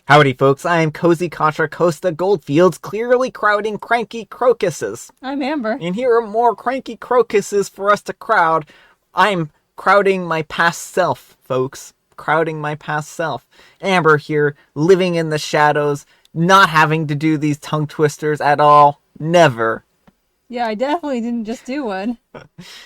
Howdy, folks. I am Cozy Contra Costa Goldfields, clearly crowding cranky crocuses. I'm Amber. And here are more cranky crocuses for us to crowd. I'm crowding my past self, folks. Crowding my past self. Amber here, living in the shadows, not having to do these tongue twisters at all. Never. Yeah, I definitely didn't just do one.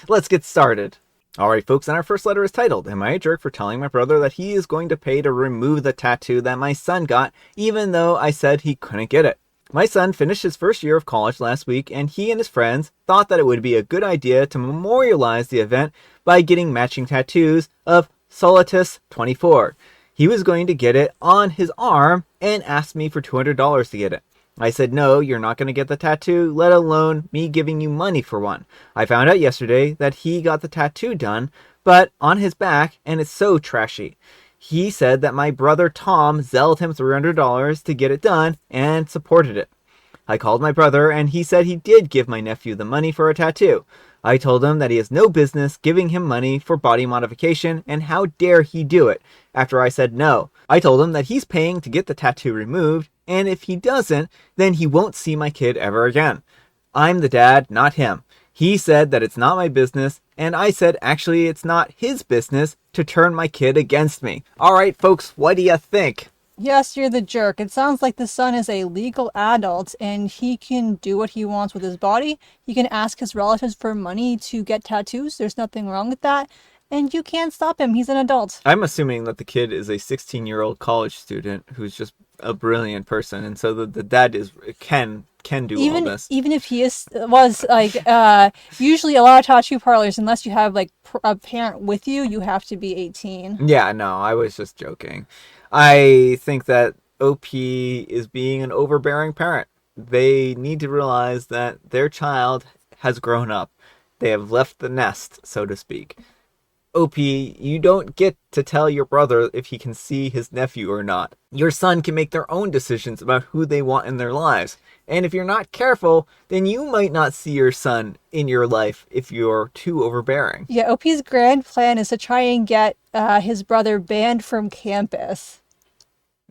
Let's get started. Alright, folks, and our first letter is titled, Am I a Jerk for Telling My Brother that he is going to pay to remove the tattoo that my son got, even though I said he couldn't get it? My son finished his first year of college last week, and he and his friends thought that it would be a good idea to memorialize the event by getting matching tattoos of Solitus 24. He was going to get it on his arm and asked me for $200 to get it. I said, no, you're not going to get the tattoo, let alone me giving you money for one. I found out yesterday that he got the tattoo done, but on his back, and it's so trashy. He said that my brother Tom zelled him $300 to get it done and supported it. I called my brother, and he said he did give my nephew the money for a tattoo. I told him that he has no business giving him money for body modification, and how dare he do it, after I said no. I told him that he's paying to get the tattoo removed, and if he doesn't, then he won't see my kid ever again. I'm the dad, not him. He said that it's not my business, and I said actually it's not his business to turn my kid against me. Alright folks, what do you think? Yes, you're the jerk. It sounds like the son is a legal adult and he can do what he wants with his body. He can ask his relatives for money to get tattoos. There's nothing wrong with that. And you can't stop him. He's an adult. I'm assuming that the kid is a 16-year-old college student who's just a brilliant person, and so the dad can do all this. Even if he was like, usually a lot of tattoo parlors, unless you have like a parent with you, you have to be 18. Yeah, no, I was just joking. I think that OP is being an overbearing parent. They need to realize that their child has grown up. They have left the nest, so to speak. OP, you don't get to tell your brother if he can see his nephew or not. Your son can make their own decisions about who they want in their lives. And if you're not careful, then you might not see your son in your life if you're too overbearing. Yeah, OP's grand plan is to try and get his brother banned from campus.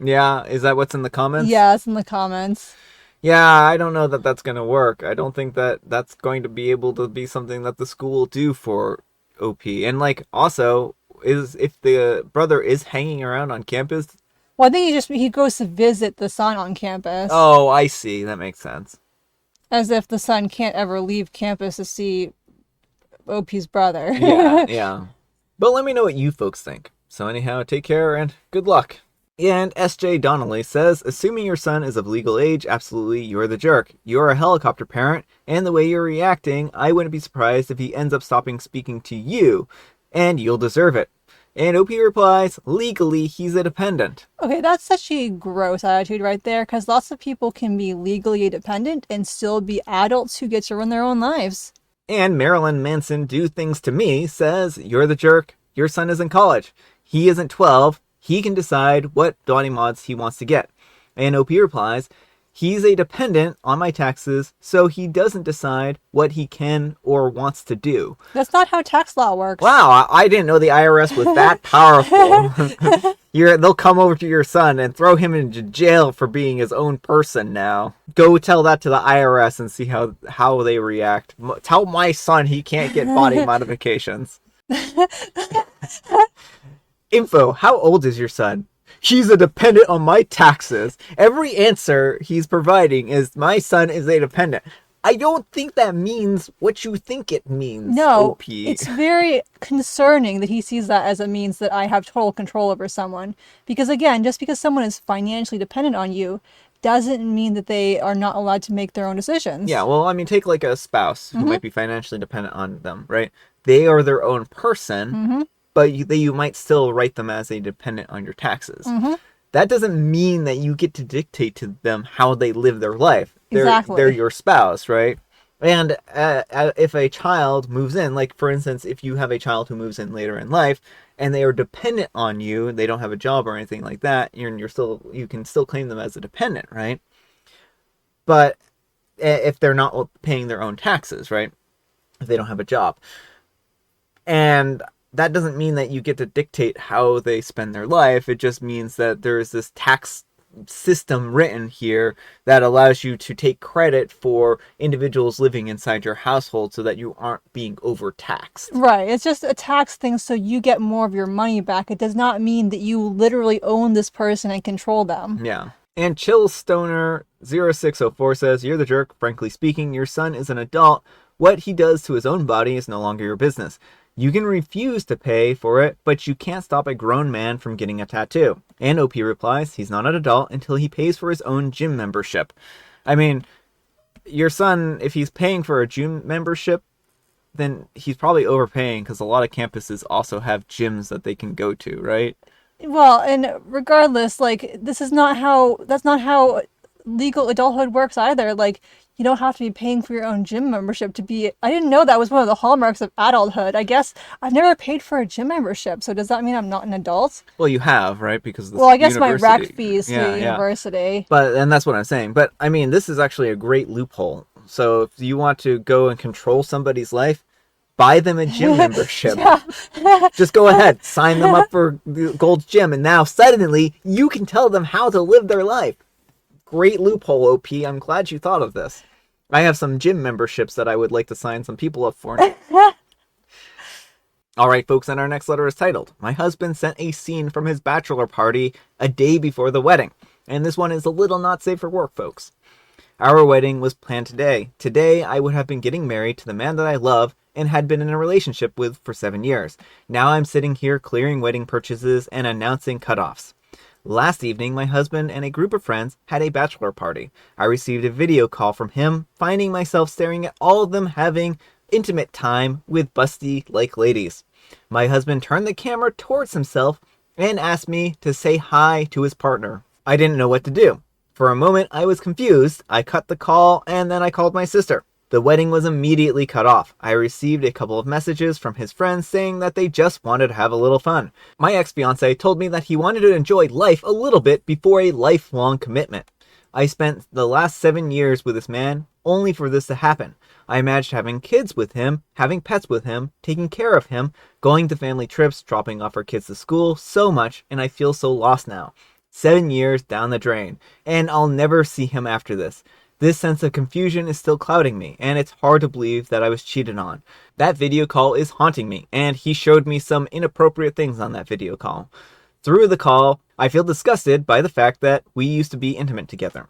Yeah, is that what's in the comments? Yeah, it's in the comments. Yeah, I don't know that that's going to work. I don't think that that's going to be able to be something that the school will do for OP. And like, also, is if the brother is hanging around on campus. Well, I think he goes to visit the son on campus. Oh, I see. That makes sense. As if the son can't ever leave campus to see OP's brother. Yeah. But let me know what you folks think. So anyhow, take care and good luck. And S.J. Donnelly says, assuming your son is of legal age, absolutely, you're the jerk. You're a helicopter parent, and the way you're reacting, I wouldn't be surprised if he ends up stopping speaking to you, and you'll deserve it. And OP replies, legally, he's a dependent. Okay, that's such a gross attitude right there, because lots of people can be legally dependent and still be adults who get to run their own lives. And Marilyn Manson Do Things to Me says, you're the jerk. Your son is in college. He isn't 12. He can decide what body mods he wants to get. And OP replies, he's a dependent on my taxes, so he doesn't decide what he can or wants to do. That's not how tax law works. Wow, I didn't know the IRS was that powerful. They'll come over to your son and throw him into jail for being his own person now. Go tell that to the IRS and see how they react. Tell my son he can't get body modifications. Info, how old is your son? He's a dependent on my taxes. Every answer he's providing is my son is a dependent. I don't think that means what you think it means. No, OP. It's very concerning that he sees that as it means that I have total control over someone. Because again, just because someone is financially dependent on you doesn't mean that they are not allowed to make their own decisions. Yeah, well, I mean, take like a spouse who might be financially dependent on them, right? They are their own person, but you might still write them as a dependent on your taxes. That doesn't mean that you get to dictate to them how they live their life. They're your spouse, right? And if a child moves in, like for instance, if you have a child who moves in later in life and they are dependent on you, they don't have a job or anything like that, you can still claim them as a dependent, right? But if they're not paying their own taxes, right? If they don't have a job. And that doesn't mean that you get to dictate how they spend their life. It just means that there is this tax system written here that allows you to take credit for individuals living inside your household so that you aren't being overtaxed. Right. It's just a tax thing so you get more of your money back. It does not mean that you literally own this person and control them. Yeah. And Chillstoner0604 says, "You're the jerk. Frankly speaking, your son is an adult. What he does to his own body is no longer your business. You can refuse to pay for it, but you can't stop a grown man from getting a tattoo." And OP replies, "He's not an adult until he pays for his own gym membership." I mean, your son, if he's paying for a gym membership, then he's probably overpaying because a lot of campuses also have gyms that they can go to, right? Well, and regardless, like that's not how legal adulthood works either. Like you don't have to be paying for your own gym membership to be. I didn't know that was one of the hallmarks of adulthood. I guess I've never paid for a gym membership, so does that mean I'm not an adult? Well, you have, right? Because of the Well, I guess my university. rec fees to the university. And that's what I'm saying. But I mean, this is actually a great loophole. So if you want to go and control somebody's life, buy them a gym membership. Just go ahead, sign them up for the Gold's Gym, and now suddenly you can tell them how to live their life. Great loophole, OP. I'm glad you thought of this. I have some gym memberships that I would like to sign some people up for. All right, folks, and our next letter is titled, "My husband sent a scene from his bachelor party a day before the wedding." And this one is a little not safe for work, folks. "Our wedding was planned today. Today, I would have been getting married to the man that I love and had been in a relationship with for 7 years. Now I'm sitting here clearing wedding purchases and announcing cutoffs. Last evening, my husband and a group of friends had a bachelor party. I received a video call from him, finding myself staring at all of them having intimate time with busty-like ladies. My husband turned the camera towards himself and asked me to say hi to his partner. I didn't know what to do. For a moment, I was confused. I cut the call and then I called my sister. The wedding was immediately cut off. I received a couple of messages from his friends saying that they just wanted to have a little fun. My ex-fiance told me that he wanted to enjoy life a little bit before a lifelong commitment. I spent the last 7 years with this man only for this to happen. I imagined having kids with him, having pets with him, taking care of him, going to family trips, dropping off our kids to school so much, and I feel so lost now. 7 years down the drain, and I'll never see him after this. This sense of confusion is still clouding me, and it's hard to believe that I was cheated on. That video call is haunting me, and he showed me some inappropriate things on that video call. Through the call, I feel disgusted by the fact that we used to be intimate together.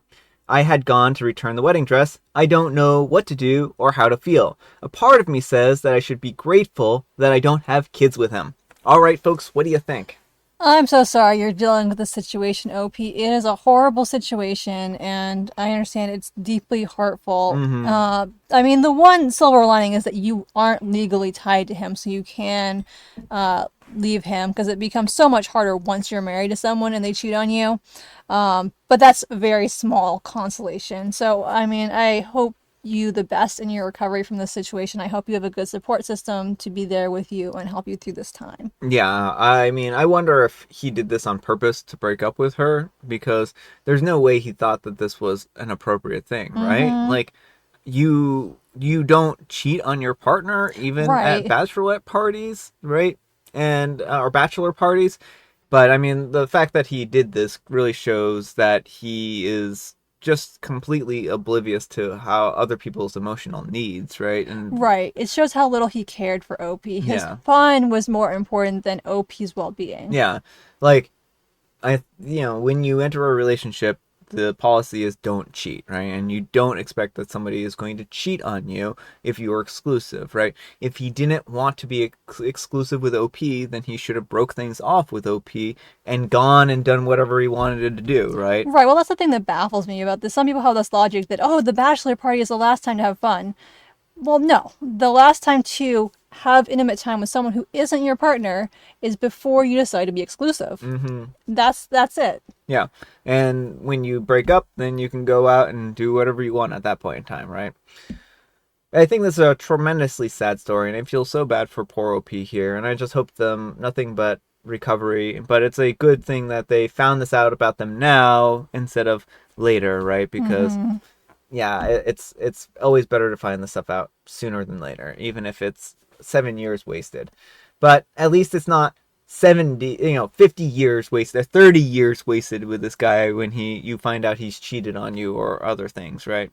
I had gone to return the wedding dress. I don't know what to do or how to feel. A part of me says that I should be grateful that I don't have kids with him." All right, folks, what do you think? I'm so sorry you're dealing with this situation, OP. It is a horrible situation, and I understand it's deeply hurtful. I mean, the one silver lining is that you aren't legally tied to him, so you can leave him, because it becomes so much harder once you're married to someone and they cheat on you. But that's a very small consolation. So, I mean, I hope you the best in your recovery from this situation. I hope you have a good support system to be there with you and help you through this time. Yeah, I mean, I wonder if he did this on purpose to break up with her, because there's no way he thought that this was an appropriate thing, right? Like, you don't cheat on your partner even at bachelorette parties, right? And or bachelor parties. But I mean, the fact that he did this really shows that he is just completely oblivious to how other people's emotional needs, right? And Right. It shows how little he cared for OP. His fun was more important than OP's well-being. yeah, like when you enter a relationship, the policy is don't cheat, right? And you don't expect that somebody is going to cheat on you if you are exclusive, right? If he didn't want to be exclusive with OP, then he should have broke things off with OP and gone and done whatever he wanted to do, right? Right. Well, that's the thing that baffles me about this. Some people have this logic that, oh, the bachelor party is the last time to have fun. Well, no. The last time to have intimate time with someone who isn't your partner is before you decide to be exclusive. That's it. Yeah. And when you break up, then you can go out and do whatever you want at that point in time, right? I think this is a tremendously sad story, and I feel so bad for poor OP here, and I just hope them nothing but recovery. But it's a good thing that they found this out about them now instead of later, right? Because yeah, it's always better to find this stuff out sooner than later, even if it's 7 years wasted. But at least it's not 50 years wasted, 30 years wasted with this guy when you find out he's cheated on you or other things, right?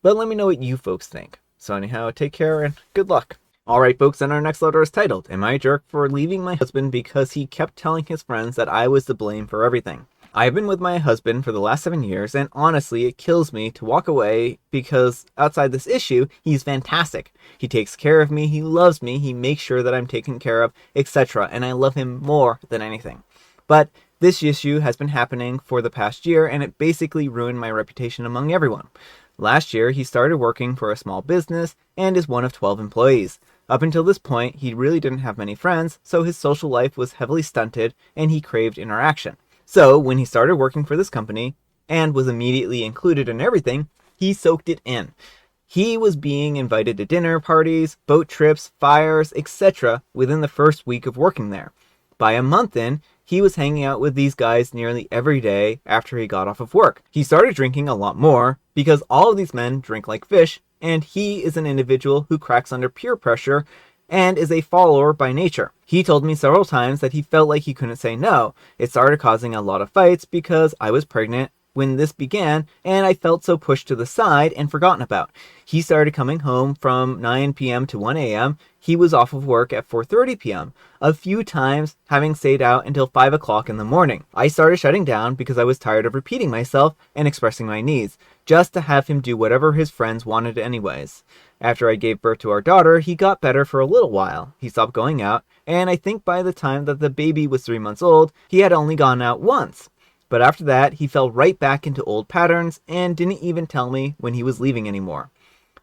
But let me know what you folks think. So anyhow, take care and good luck. Alright folks, and our next letter is titled, Am I a Jerk for Leaving My Husband Because He Kept Telling His Friends That I Was to Blame for Everything? I have been with my husband for the last 7 years, and honestly, it kills me to walk away because outside this issue, he's fantastic. He takes care of me, he loves me, he makes sure that I'm taken care of, etc., and I love him more than anything. But this issue has been happening for the past year, and it basically ruined my reputation among everyone. Last year, he started working for a small business and is one of 12 employees. Up until this point, he really didn't have many friends, so his social life was heavily stunted and he craved interaction. So, when he started working for this company, and was immediately included in everything, he soaked it in. He was being invited to dinner parties, boat trips, fires, etc. within the first week of working there. By a month in, he was hanging out with these guys nearly every day after he got off of work. He started drinking a lot more, because all of these men drink like fish, and he is an individual who cracks under peer pressure and is a follower by nature. He told me several times that he felt like he couldn't say no. It started causing a lot of fights because I was pregnant when this began, and I felt so pushed to the side and forgotten about. He started coming home from 9 p.m. to 1 a.m. He was off of work at 4:30 p.m., a few times having stayed out until 5 o'clock in the morning. I started shutting down because I was tired of repeating myself and expressing my needs, just to have him do whatever his friends wanted anyways. After I gave birth to our daughter, he got better for a little while. He stopped going out, and I think by the time that the baby was 3 months old, he had only gone out once. But after that, he fell right back into old patterns and didn't even tell me when he was leaving anymore.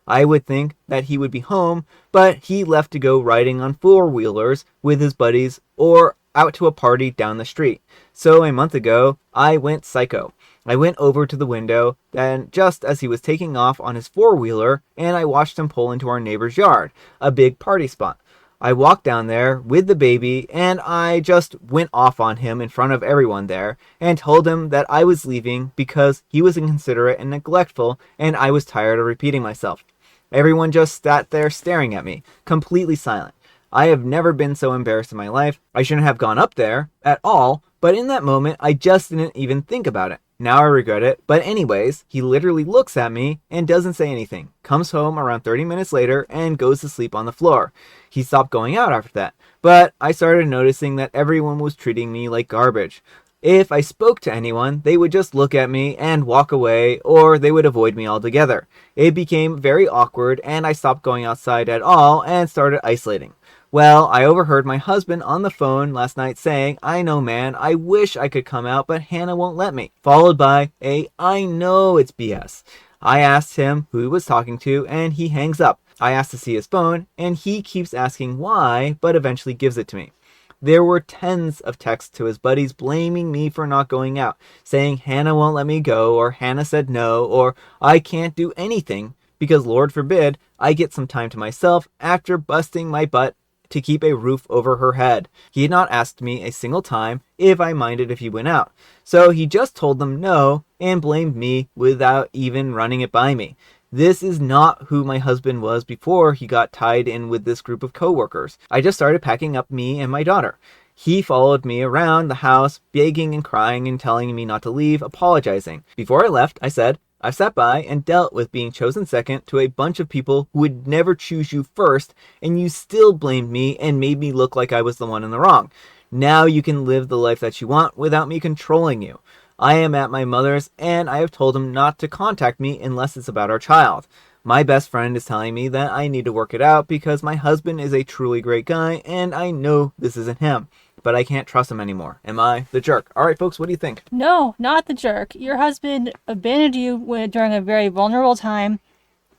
I would think that he would be home, but he left to go riding on four-wheelers with his buddies or out to a party down the street. So a month ago, I went psycho. I went over to the window, and just as he was taking off on his four-wheeler, and I watched him pull into our neighbor's yard, a big party spot. I walked down there with the baby, and I just went off on him in front of everyone there, and told him that I was leaving because he was inconsiderate and neglectful, and I was tired of repeating myself. Everyone just sat there staring at me, completely silent. I have never been so embarrassed in my life. I shouldn't have gone up there at all, but in that moment, I just didn't even think about it. Now I regret it, but anyways, he literally looks at me and doesn't say anything, comes home around 30 minutes later and goes to sleep on the floor. He stopped going out after that, but I started noticing that everyone was treating me like garbage. If I spoke to anyone, they would just look at me and walk away, or they would avoid me altogether. It became very awkward, and I stopped going outside at all and started isolating. Well, I overheard my husband on the phone last night saying, I know man, I wish I could come out, but Hannah won't let me. Followed by a, I know it's BS. I asked him who he was talking to, and he hangs up. I asked to see his phone, and he keeps asking why, but eventually gives it to me. There were tens of texts to his buddies blaming me for not going out, saying Hannah won't let me go, or Hannah said no, or I can't do anything, because Lord forbid I get some time to myself after busting my butt to keep a roof over her head. He had not asked me a single time if I minded if he went out. So he just told them no and blamed me without even running it by me. This is not who my husband was before he got tied in with this group of coworkers. I just started packing up me and my daughter. He followed me around the house, begging and crying and telling me not to leave, apologizing. Before I left, I said, I've sat by and dealt with being chosen second to a bunch of people who would never choose you first, and you still blamed me and made me look like I was the one in the wrong. Now you can live the life that you want without me controlling you. I am at my mother's, and I have told him not to contact me unless it's about our child. My best friend is telling me that I need to work it out because my husband is a truly great guy, and I know this isn't him. But I can't trust him anymore. Am I the jerk? All right, folks, what do you think? No, not the jerk. Your husband abandoned you during a very vulnerable time,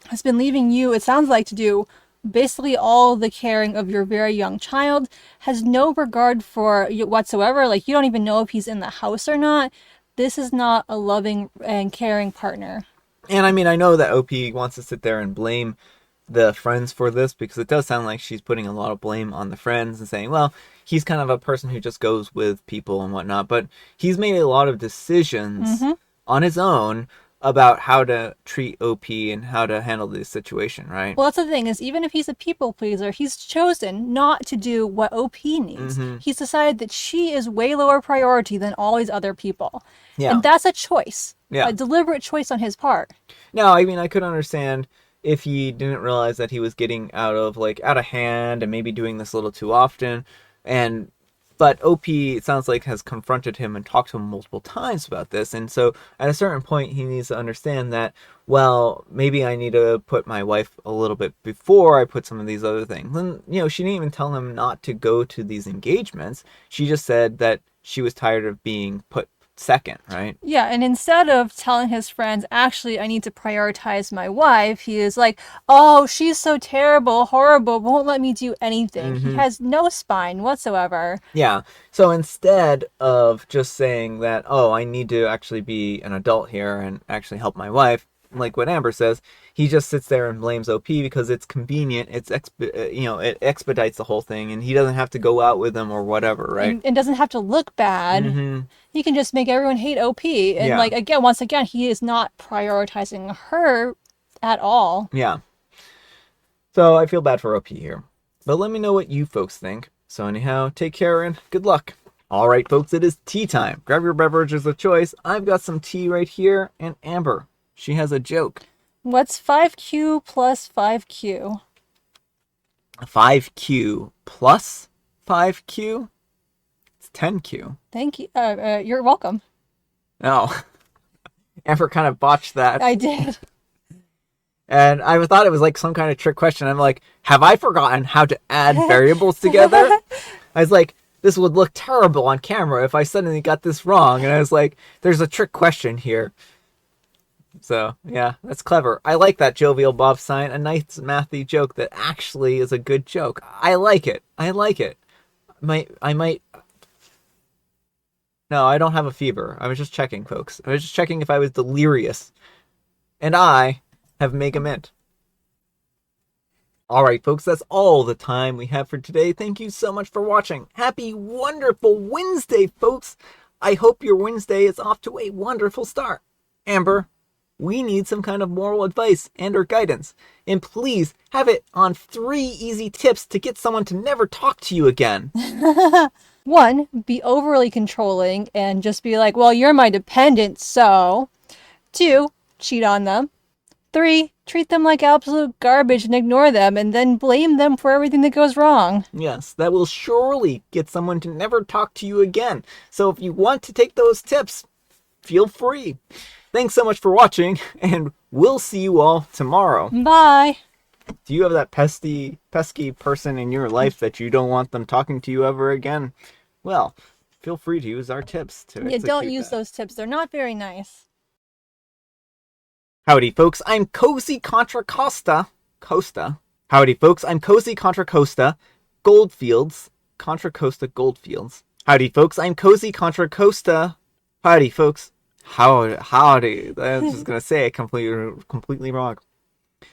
has been leaving you, it sounds like, to do basically all the caring of your very young child, has no regard for you whatsoever. Like, you don't even know if he's in the house or not. This is not a loving and caring partner. And I mean, I know that OP wants to sit there and blame the friends for this, because it does sound like she's putting a lot of blame on the friends and saying, well, he's kind of a person who just goes with people and whatnot, but he's made a lot of decisions on his own about how to treat OP and how to handle this situation, right? Well, that's the thing is, even if he's a people pleaser, he's chosen not to do what OP needs. He's decided that she is way lower priority than all these other people. Yeah. And that's a choice. Yeah. A deliberate choice on his part. Now, I mean, I could understand if he didn't realize that he was getting out of hand and maybe doing this a little too often. But OP, it sounds like, has confronted him and talked to him multiple times about this. And so at a certain point, he needs to understand that, well, maybe I need to put my wife a little bit before I put some of these other things. And, she didn't even tell him not to go to these engagements. She just said that she was tired of being put second, right? Yeah, and instead of telling his friends, actually, I need to prioritize my wife, he is like, oh, she's so terrible, horrible, won't let me do anything. He has no spine whatsoever. Yeah, so instead of just saying that, oh, I need to actually be an adult here and actually help my wife, like what Amber says, he just sits there and blames OP because it's convenient. It expedites the whole thing, and he doesn't have to go out with them or whatever, right? And doesn't have to look bad. He can just make everyone hate OP. And once again, he is not prioritizing her at all. Yeah. So I feel bad for OP here. But let me know what you folks think. So anyhow, take care and good luck. All right, folks, it is tea time. Grab your beverages of choice. I've got some tea right here, and Amber, she has a joke. What's 5Q plus 5Q? 5Q plus 5Q? It's 10Q. Thank you. You're welcome. Oh. Amber kind of botched that. I did. And I thought it was like some kind of trick question. I'm like, have I forgotten how to add variables together? I was like, this would look terrible on camera if I suddenly got this wrong. And I was like, there's a trick question here. So, yeah, that's clever. I like that Jovial Bob sign. A nice mathy joke that actually is a good joke. I like it. I might... No, I don't have a fever. I was just checking, folks. I was just checking if I was delirious. And I have Mega Mint. Alright, folks, that's all the time we have for today. Thank you so much for watching. Happy, wonderful Wednesday, folks. I hope your Wednesday is off to a wonderful start. Amber, we need some kind of moral advice and or guidance. And please have it on 3 easy tips to get someone to never talk to you again. 1, be overly controlling and just be like, well, you're my dependent, so. 2, cheat on them. 3, treat them like absolute garbage and ignore them and then blame them for everything that goes wrong. Yes, that will surely get someone to never talk to you again. So if you want to take those tips, feel free. Thanks so much for watching, and we'll see you all tomorrow. Bye. Do you have that pesky person in your life that you don't want them talking to you ever again? Well, feel free to use our tips to execute don't use that. those tips. They're not very nice. Howdy, folks. I'm Cozy Contra Costa. Howdy, folks. I'm Cozy Contra Costa. Goldfields. Contra Costa Goldfields. Howdy, folks. I'm Cozy Contra Costa. Howdy, folks. Howdy. I was just going to say it completely wrong.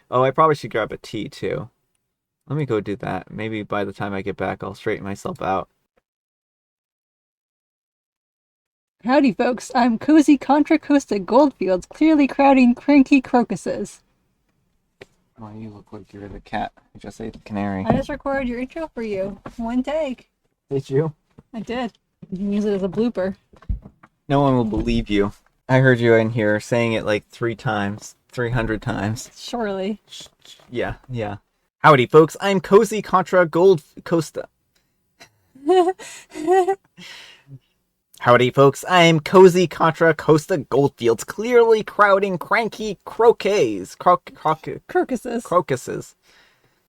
Oh, I probably should grab a tea, too. Let me go do that. Maybe by the time I get back, I'll straighten myself out. Howdy, folks. I'm Cozy Contra Costa Goldfields, clearly crowding cranky crocuses. Oh, you look like you're the cat. You just ate the canary. I just recorded your intro for you. 1 take. Did you? I did. You can use it as a blooper. No one will believe you. I heard you in here saying it like 300 times. Surely. Yeah. Howdy, folks. I'm Cozy Contra Costa. Howdy, folks. I'm Cozy Contra Costa Goldfields, clearly crowding cranky crocuses. Crocuses.